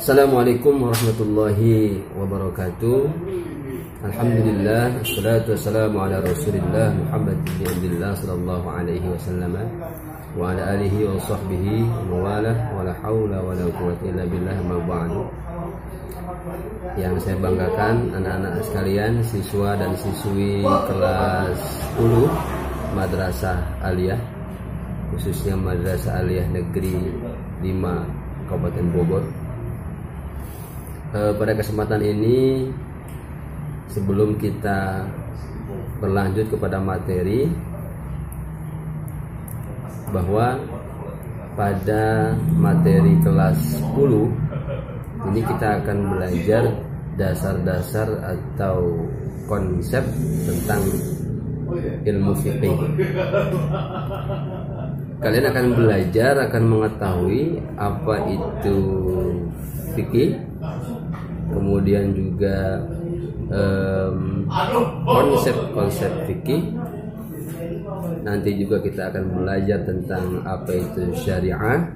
Assalamualaikum warahmatullahi wabarakatuh. Alhamdulillah, assalatu wassalamu ala rasulillah Muhammad bin Abdillah sallallahu alaihi wasallam wa ala alihi wa sahbihi wa walah wa la hawla wa la quwwata illa billah ma ba'du. Yang saya banggakan anak-anak sekalian, siswa dan siswi kelas 10 Madrasah Aliyah, khususnya Madrasah Aliyah Negeri 5 Kabupaten Bogor. Pada kesempatan ini, sebelum kita berlanjut kepada materi, bahwa pada materi kelas 10 ini kita akan belajar dasar-dasar atau konsep tentang ilmu fikih. Kalian akan belajar, akan mengetahui apa itu fikih, kemudian juga konsep-konsep fikih. Nanti juga kita akan belajar tentang apa itu syariah,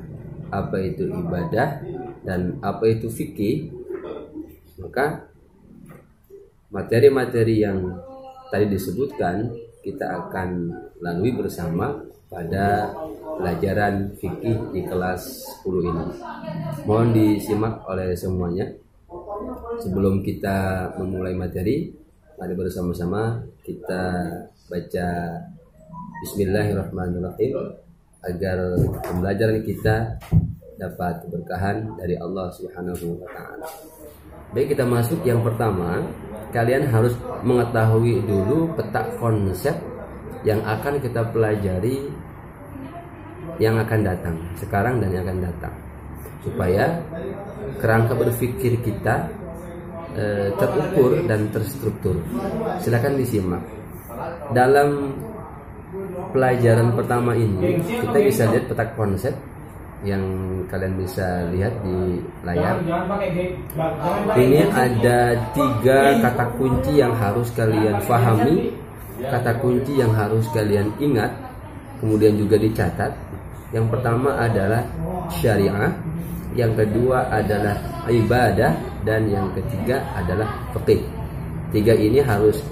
apa itu ibadah, dan apa itu fikih. Maka materi-materi yang tadi disebutkan kita akan lalui bersama pada pelajaran fikih di kelas 10 ini. Mohon disimak oleh semuanya. Sebelum kita memulai materi, mari bersama-sama kita baca Bismillahirrahmanirrahim agar pembelajaran kita dapat keberkahan dari Allah Subhanahu wa taala. Baik, kita masuk yang pertama. Kalian harus mengetahui dulu peta konsep yang akan kita pelajari yang akan datang, sekarang dan yang akan datang, supaya kerangka berpikir kita terukur dan terstruktur. Silakan disimak. Dalam pelajaran pertama ini kita bisa lihat peta konsep yang kalian bisa lihat di layar. Ini ada 3 kata kunci yang harus kalian pahami, kata kunci yang harus kalian ingat, kemudian juga dicatat. Yang pertama adalah syariah, yang kedua adalah ibadah, dan yang ketiga adalah fikih. 3 ini harus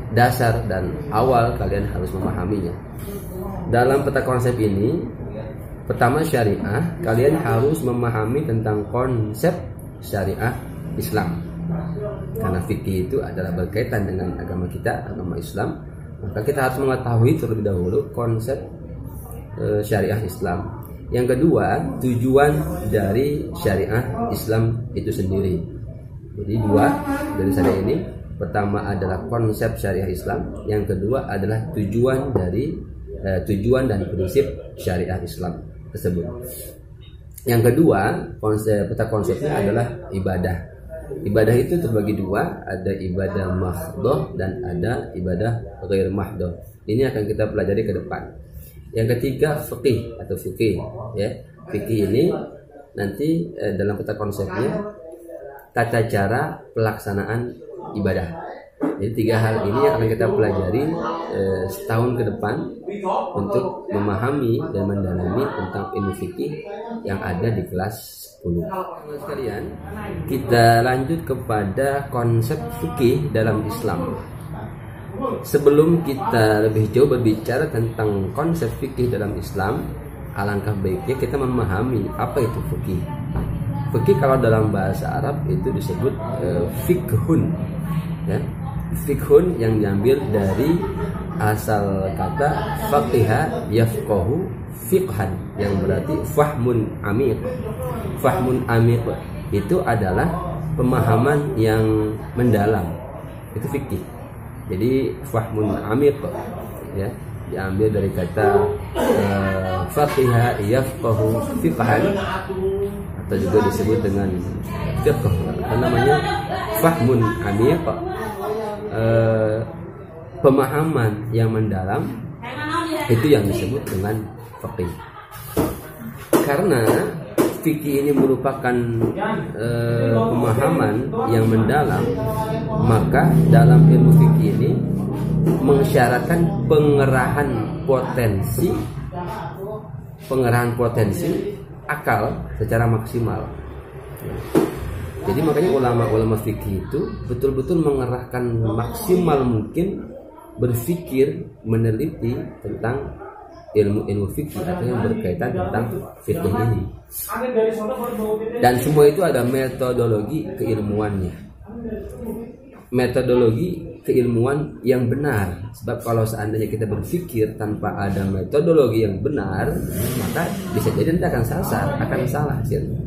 dasar dan awal kalian harus memahaminya. Dalam peta konsep ini, pertama syariah, kalian harus memahami tentang konsep syariah Islam. Karena fikih itu adalah berkaitan dengan agama kita, agama Islam. Maka kita harus mengetahui terlebih dahulu konsep syariah Islam. Yang kedua, tujuan dari syariah Islam itu sendiri. Jadi 2 dari syariah ini. Pertama adalah konsep syariah Islam. Yang kedua adalah tujuan dan prinsip syariah Islam tersebut. Yang kedua, peta konsepnya adalah ibadah. Ibadah itu terbagi 2, ada ibadah mahdhah dan ada ibadah ghair mahdhah. Ini akan kita pelajari ke depan. Yang ketiga, fikih atau fikih, ya. Fikih ini nanti dalam peta konsepnya tata cara pelaksanaan ibadah. Jadi 3 hal ini yang akan kita pelajari setahun ke depan untuk memahami dan mendalami tentang ilmu fikih yang ada di kelas 10. Sekalian, kita lanjut kepada konsep fikih dalam Islam. Sebelum kita lebih jauh berbicara tentang konsep fikih dalam Islam, alangkah baiknya kita memahami apa itu fikih. Fikih kalau dalam bahasa Arab itu disebut fikhun, ya. Fikhun yang diambil dari asal kata faqiha yafqahu fiqhan, yang berarti fahmun amiq. Fahmun amiq itu adalah pemahaman yang mendalam, itu fikih. Jadi fahmun amiq, ya, diambil dari kata faqiha yafqahu fiqhan, atau juga disebut dengan fiqh. Namanya fahmun amiq, pemahaman yang mendalam, itu yang disebut dengan fikih. Karena fikih ini merupakan pemahaman yang mendalam, maka dalam ilmu fikih ini mensyaratkan pengerahan potensi akal secara maksimal. Jadi makanya ulama-ulama fikih itu betul-betul mengerahkan maksimal mungkin berpikir, meneliti tentang ilmu fikih atau yang berkaitan tentang fikih ini. Dan semua itu ada metodologi keilmuannya, metodologi keilmuan yang benar. Sebab kalau seandainya kita berpikir tanpa ada metodologi yang benar, maka bisa jadi nanti akan salah hasilnya.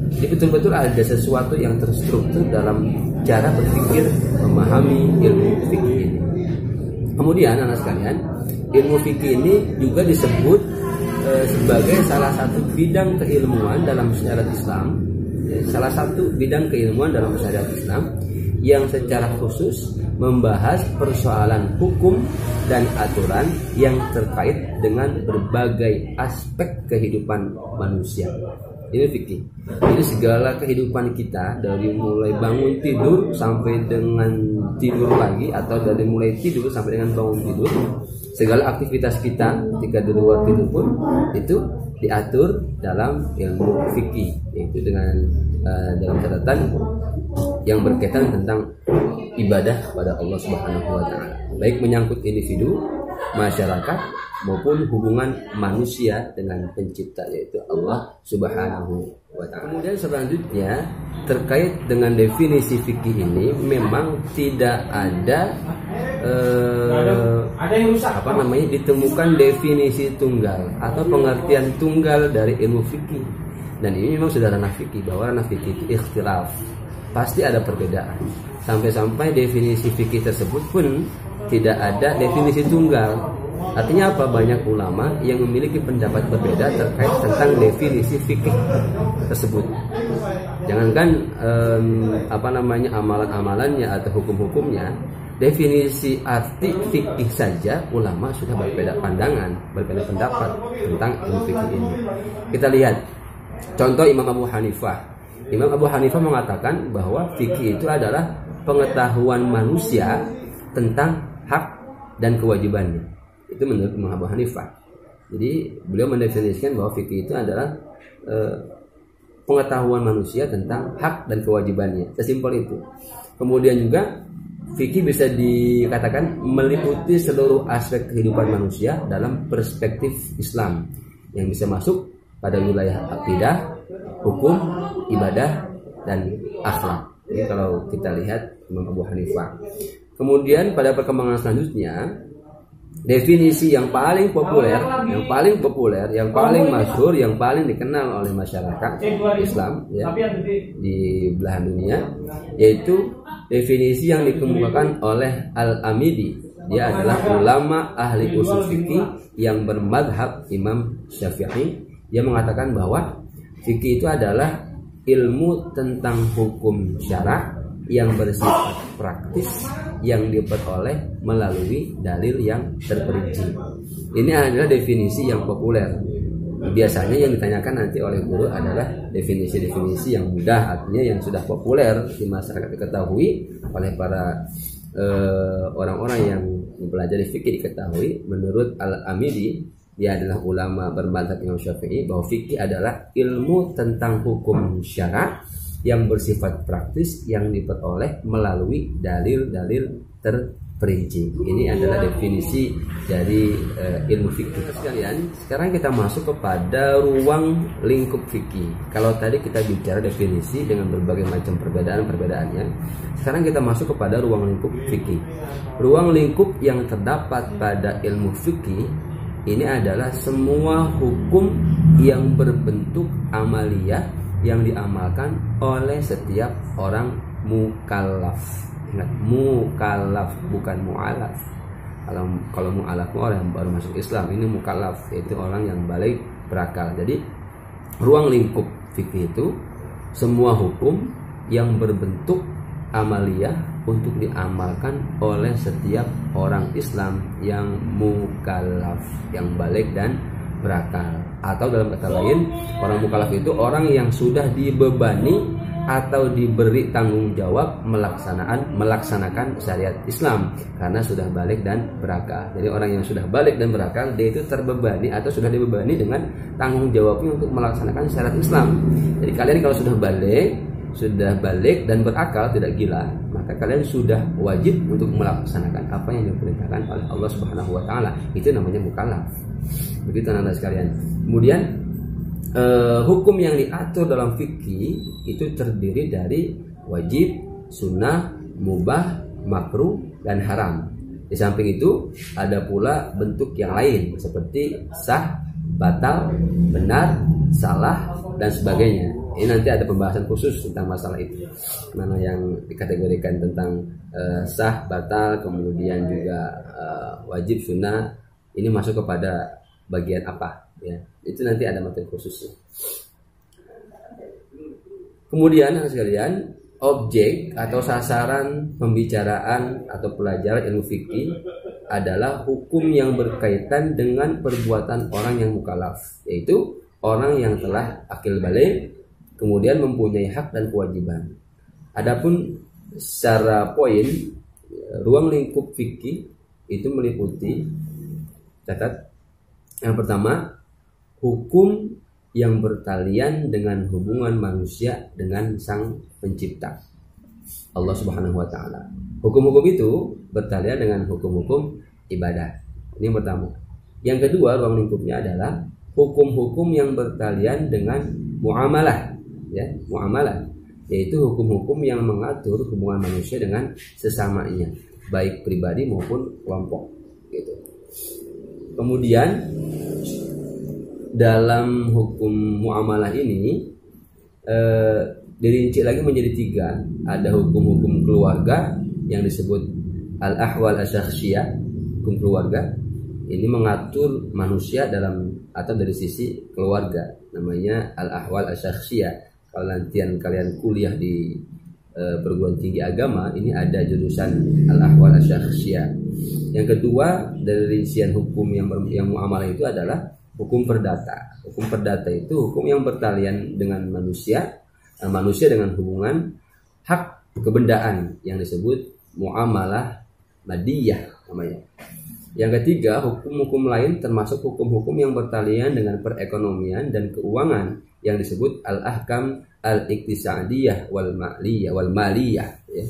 Jadi betul-betul ada sesuatu yang terstruktur dalam cara berpikir memahami ilmu fikih ini. Kemudian anak sekalian, ilmu fikih ini juga disebut sebagai salah satu bidang keilmuan dalam syariat Islam. Salah satu bidang keilmuan dalam syariat Islam yang secara khusus membahas persoalan hukum dan aturan yang terkait dengan berbagai aspek kehidupan manusia. Ini fikih. Jadi segala kehidupan kita dari mulai bangun tidur sampai dengan tidur lagi, atau dari mulai tidur sampai dengan bangun tidur, segala aktivitas kita ketika di luar tidur pun itu diatur dalam ilmu fikih, yaitu dengan dalam catatan yang berkaitan tentang ibadah kepada Allah Subhanahu wa taala, baik menyangkut individu, masyarakat maupun hubungan manusia dengan pencipta, yaitu Allah Subhanahu wa taala. Kemudian selanjutnya terkait dengan definisi fikih ini, memang tidak ada ditemukan definisi tunggal atau pengertian tunggal dari ilmu fikih. Dan ini memang sudah ranah fikih, bahwa ranah fikih itu ikhtilaf, pasti ada perbedaan. Sampai-sampai definisi fikih tersebut pun tidak ada definisi tunggal. Artinya apa? Banyak ulama yang memiliki pendapat berbeda terkait tentang definisi fikih tersebut. Jangankan amalan-amalannya atau hukum-hukumnya, definisi arti fikih saja ulama sudah berbeda pandangan, berbeda pendapat tentang ilmu fikih ini. Kita lihat contoh Imam Abu Hanifah. Imam Abu Hanifah mengatakan bahwa fikih itu adalah pengetahuan manusia tentang hak dan kewajibannya. Itu menurut Imam Abu Hanifah. Jadi beliau mendefinisikan bahwa fikih itu adalah pengetahuan manusia tentang hak dan kewajibannya. Sesimpel itu. Kemudian juga fikih bisa dikatakan meliputi seluruh aspek kehidupan manusia dalam perspektif Islam, yang bisa masuk pada wilayah akidah, hukum, ibadah, dan akhlak. Ini kalau kita lihat Imam Abu Hanifah. Kemudian pada perkembangan selanjutnya, definisi yang paling populer, yang paling masyhur, yang paling dikenal oleh masyarakat Islam ya, di belahan dunia, yaitu definisi yang dikemukakan oleh Al-Amidi. Dia adalah ulama ahli usul fikih yang bermadhab Imam Syafi'i. Dia mengatakan bahwa fikih itu adalah ilmu tentang hukum syara' yang bersifat praktis, yang diperoleh melalui dalil yang terperinci. Ini adalah definisi yang populer. Biasanya yang ditanyakan nanti oleh guru adalah definisi-definisi yang mudah, artinya yang sudah populer di masyarakat diketahui oleh para orang-orang yang mempelajari fikih diketahui. Menurut Al-Amidi, dia adalah ulama bermadzhab Imam Syafi'i, bahwa fikih adalah ilmu tentang hukum syara' yang bersifat praktis, yang diperoleh melalui dalil-dalil terperinci. Ini adalah definisi dari ilmu fikih. Sekalian, sekarang kita masuk kepada ruang lingkup fikih. Kalau tadi kita bicara definisi dengan berbagai macam perbedaannya, sekarang kita masuk kepada ruang lingkup fikih. Ruang lingkup yang terdapat pada ilmu fikih ini adalah semua hukum yang berbentuk amaliyah yang diamalkan oleh setiap orang mukallaf. Ingat, mukallaf bukan mu'alaf. Kalau mu'alaf orang yang baru masuk Islam, ini mukallaf, yaitu orang yang balik berakal. Jadi ruang lingkup fikih itu semua hukum yang berbentuk amaliyah untuk diamalkan oleh setiap orang Islam yang mukallaf, yang balik dan berakal. Atau dalam kata lain, orang mukallaf itu orang yang sudah dibebani atau diberi tanggung jawab melaksanakan syariat Islam karena sudah balik dan berakal. Jadi orang yang sudah balik dan berakal, dia itu terbebani atau sudah dibebani dengan tanggung jawabnya untuk melaksanakan syariat Islam. Jadi kalian kalau sudah balik dan berakal, tidak gila, maka kalian sudah wajib untuk melaksanakan apa yang diperintahkan oleh Allah Subhanahu wa taala. Itu namanya mukallaf. Begitu anak-anak sekalian. Kemudian hukum yang diatur dalam fikih itu terdiri dari wajib, sunnah, mubah, makruh, dan haram. Di samping itu ada pula bentuk yang lain seperti sah, batal, benar, salah, dan sebagainya. Ini nanti ada pembahasan khusus tentang masalah itu, mana yang dikategorikan tentang sah, batal, kemudian juga wajib, sunnah. Ini masuk kepada bagian apa? Ya, itu nanti ada materi khususnya. Kemudian sekalian, objek atau sasaran pembicaraan atau pelajaran ilmu fikih adalah hukum yang berkaitan dengan perbuatan orang yang mukallaf, yaitu orang yang telah akil balik, kemudian mempunyai hak dan kewajiban. Adapun secara poin, ruang lingkup fikih itu meliputi, catat, yang pertama, hukum yang bertalian dengan hubungan manusia dengan sang pencipta, Allah Subhanahu wa taala. Hukum-hukum itu bertalian dengan hukum-hukum ibadah. Ini yang pertama. Yang kedua, ruang lingkupnya adalah hukum-hukum yang bertalian dengan muamalah, ya, muamalah, yaitu hukum-hukum yang mengatur hubungan manusia dengan sesamanya, baik pribadi maupun kelompok, gitu. Kemudian dalam hukum muamalah ini dirinci lagi menjadi 3. Ada hukum-hukum keluarga yang disebut al-ahwal asyakhsiyah, hukum keluarga. Ini mengatur manusia dalam atau dari sisi keluarga, namanya al-ahwal asyakhsiyah. Kalau nanti kalian kuliah di perguruan tinggi agama, ini ada jurusan al-ahwal asyakhsiyah. Yang kedua dari rincian hukum yang muamalah itu adalah hukum perdata. Hukum perdata itu hukum yang bertalian dengan manusia dengan hubungan hak kebendaan yang disebut muamalah madiyah namanya. Yang ketiga, hukum-hukum lain termasuk hukum-hukum yang bertalian dengan perekonomian dan keuangan yang disebut al-ahkam al-iktisadiyah wal maliyah, ya.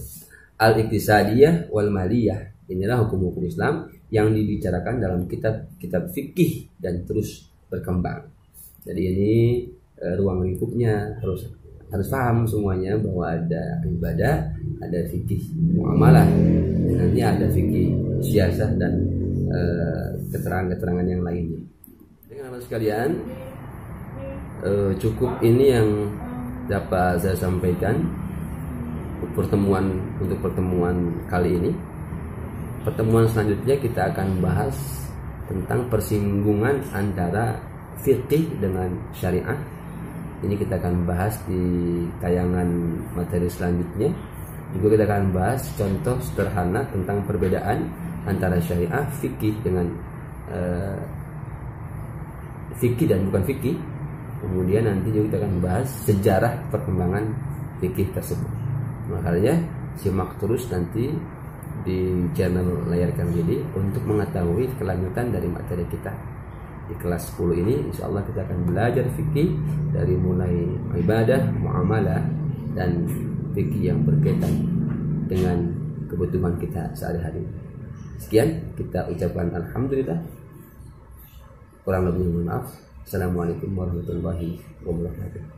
Al-iktisadiyah wal maliyah. Inilah hukum-hukum Islam yang dibicarakan dalam kitab fikih dan terus berkembang. Jadi ini ruang lingkupnya harus paham semuanya bahwa ada ibadah, ada fikih muamalah, dan nanti ada fikih siasah dan keterangan-keterangan yang lainnya. Dengan sekalian, cukup ini yang dapat saya sampaikan untuk pertemuan kali ini. Pertemuan selanjutnya kita akan bahas tentang persinggungan antara fikih dengan syariah. Ini kita akan bahas di tayangan materi selanjutnya. Juga kita akan bahas contoh sederhana tentang perbedaan antara syariah, fikih dengan fikih dan bukan fikih. Kemudian nanti juga kita akan bahas sejarah perkembangan fikih tersebut. Makanya simak terus nanti di channel Layar Kamili untuk mengetahui kelanjutan dari materi kita. Di kelas 10 ini insya Allah kita akan belajar fikih dari mulai ibadah, muamalah, dan fikih yang berkaitan dengan kebutuhan kita sehari-hari. Sekian kita ucapkan alhamdulillah. Kurang lebihnya mohon maaf. Assalamualaikum warahmatullahi wabarakatuh.